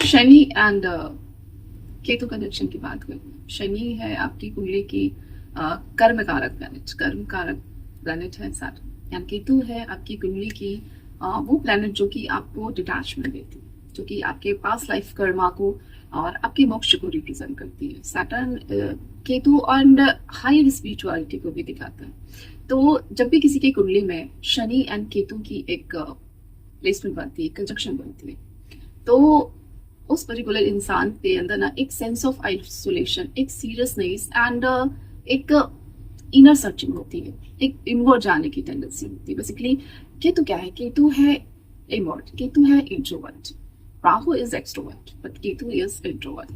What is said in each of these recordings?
Shani and Ketu connection की बात करें, शनि है आपकी कुंडली की कर्म कारक प्लैनेट, कर्म कारक प्लैनेट है सैटर्न, एंड केतु है आपकी कुंडली की वो प्लैनेट जो कि आपको डिटैचमेंट देती है, जो कि आपके पास लाइफ कर्मा को और आपके मोक्ष को रिप्रेजेंट करती है। Saturn Ketu and higher spirituality को भी दिखाता है। तो जब भी किसी की कुंडली में शनि एंड केतु की एक प्लेसमेंट बनती है, कंजक्शन बनती है, तो उस पर्टिकुलर इंसान के अंदर ना एक सेंस ऑफ आइसोलेशन, एक सीरियसनेस एंड एक इनर सर्चिंग होती है, एक इनवर्ड जाने की टेंडेंसी होती है। बेसिकली केतु क्या है? केतु है इनवर्ड, केतु है introvert, Rahu is extrovert but Ketu is introvert.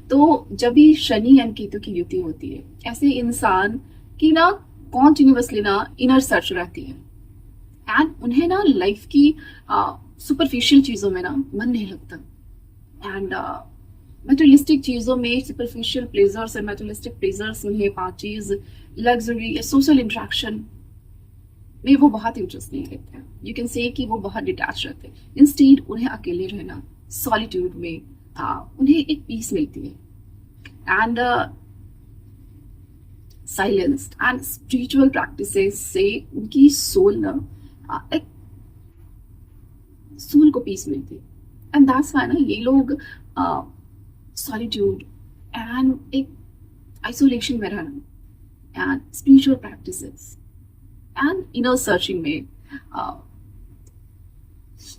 तो जब भी शनि एंड केतु की युति होती है, ऐसे इंसान की ना कॉन्टिन्यूसली ना इनर सर्च रहती है, एंड उन्हें ना लाइफ की सुपरफिशियल चीजों में ना मन नहीं लगता, एंड मेटेरियलिस्टिक चीजों में, superficial pleasures and materialistic pleasures में, पार्टीज, लग्जरी या सोशल इंटरेक्शन में वो बहुत इंटरेस्ट नहीं लेते हैं। यू कैन से कि वो बहुत डिटैच रहते हैं। इंस्टेड उन्हें अकेले रहना, सॉलिट्यूड में उन्हें एक पीस मिलती है, and silence and spiritual practices से उनकी सोल ना एक सोल को पीस मिलती है। एंड दैट्स व्हाई ना ये लोग सॉलिट्यूड एंड एक आइसोलेशन में रहना and spiritual practices and inner searching में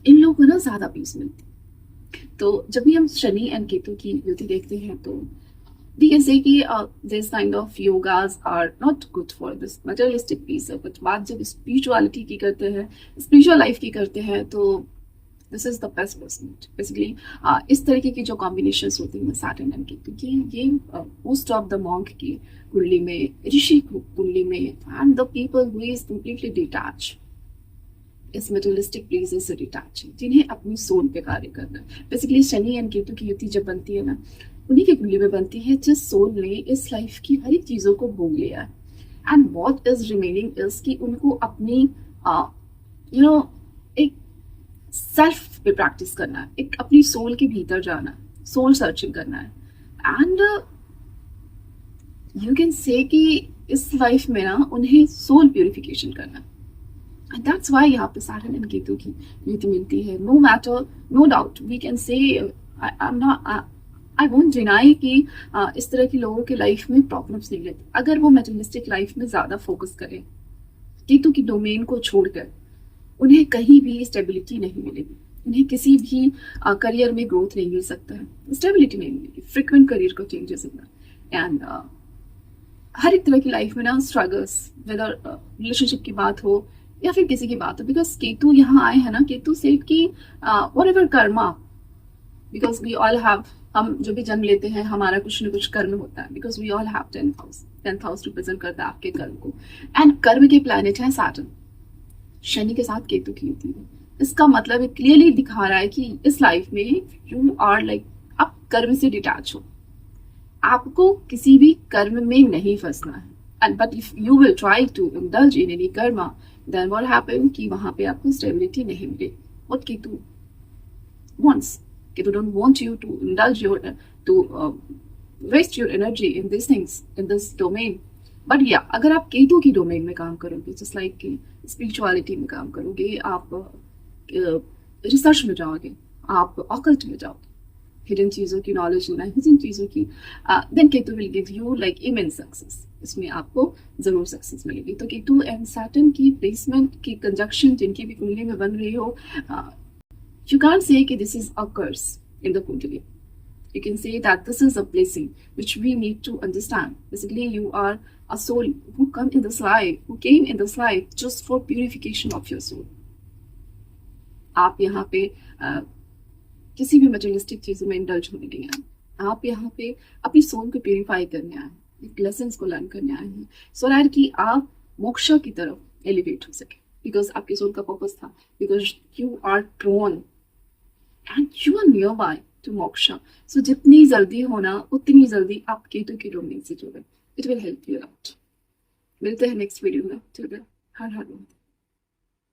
इन लोगों को ना ज्यादा पीस मिलती है। तो जब भी हम शनि एंड केतु की युति देखते हैं, तो we can say कि this kind of yogas are not good for this materialistic piece, but बात जब spirituality की करते हैं, spiritual life की करते हैं, तो this is the best placement basically। इस तरीके की जो combinations होती हैं Saturn and Ketu की, ये most of the monk की कुंडली में, ऋषि कुंडली में, and the people who is completely detached इस मेटेरियलिस्टिक प्लेसेस से डिटैच है, जिन्हें अपनी सोल पे कार्य करना है। बेसिकली शनि एंड केतु की युति जब बनती है ना, उन्हीं की कुंडली में बनती है जिस सोल ने इस लाइफ की हर एक चीजों को भोग लिया है, and what is remaining is कि उनको अपनी एक सेल्फ पे प्रैक्टिस करना है, एक अपनी सोल के भीतर जाना है, सोल सर्चिंग करना है, एंड यू कैन से कि इस लाइफ में ना उन्हें सोल प्यूरिफिकेशन करना है। And that's why यहाँ पे Saturn and Ketu की युति मिलती है। No matter, no doubt, we can say, I won't deny कि इस तरह के लोगों के लाइफ में प्रॉब्लम्स नहीं रहती अगर वो मेटेरियलिस्टिक लाइफ में ज्यादा फोकस करें। केतु की डोमेन को छोड़कर उन्हें कहीं भी स्टेबिलिटी नहीं मिलेगी, उन्हें किसी भी करियर में ग्रोथ नहीं मिल सकता है, स्टेबिलिटी नहीं मिलेगी, फ्रिक्वेंट करियर को चेंजेस होगा, एंड हर एक तरह की लाइफ में ना स्ट्रगल्स, वेदर रिलेशनशिप की बात हो या फिर किसी की बात हो, बिकॉज केतु यहाँ आए हैं ना, केतु से कि whatever karma, because we all have, हम जो भी जन्म लेते हैं हमारा कुछ न कुछ कर्म होता है, because we all have 10th house represent करता है आपके कर्म को, एंड कर्म के प्लैनेट है सैटर्न, शनि के साथ केतु की होती है। इसका मतलब क्लियरली दिखा रहा है कि इस लाइफ में यू आर लाइक, आप कर्म से डिटैच हो, आपको किसी भी कर्म में नहीं फंसना है, and but if you will try to indulge in any karma, then what happen कि वहां पे आपको स्टेबिलिटी नहीं मिले। What Ketu wants, Ketu don't want you to indulge your to waste your energy in these things, in this domain, but yeah, अगर आप केतु की domain में काम करोगे, just like कि स्पिरिचुअलिटी में काम करोगे, आप रिसर्च में जाओगे, आप ऑकल्ट में जाओगे, हिडन चीजों की नॉलेज लेना, हिडन चीजों की, then Ketu will give you like immense success, इसमें आपको जरूर सक्सेस मिलेगी। तो केतु एंड सैटर्न की प्लेसमेंट की कंजक्शन जिनकी भी कुंडली में बन रही हो, यू कांट से कि this is a curse in the kundli, you can say that this is a blessing which we need to understand. Basically you are a soul who came in this life just for purification of your soul. आप यहाँ पे किसी भी materialistic चीजों में indulge होने नहीं आए, आप यहाँ पे अपनी सोल को प्यूरिफाई करने आए, एक लेसन्स को लर्न करने आए हैं, सो दैट कि आप मोक्ष की तरफ एलिवेट हो सके, बिकॉज आपकी सोल का पर्पस था, because you are drawn and you are near by to moksha. So जितनी जल्दी होना उतनी जल्दी आप केतु की डोमेन से जुड़े, it will help you out. मिलते हैं नेक्स्ट वीडियो में, हर हर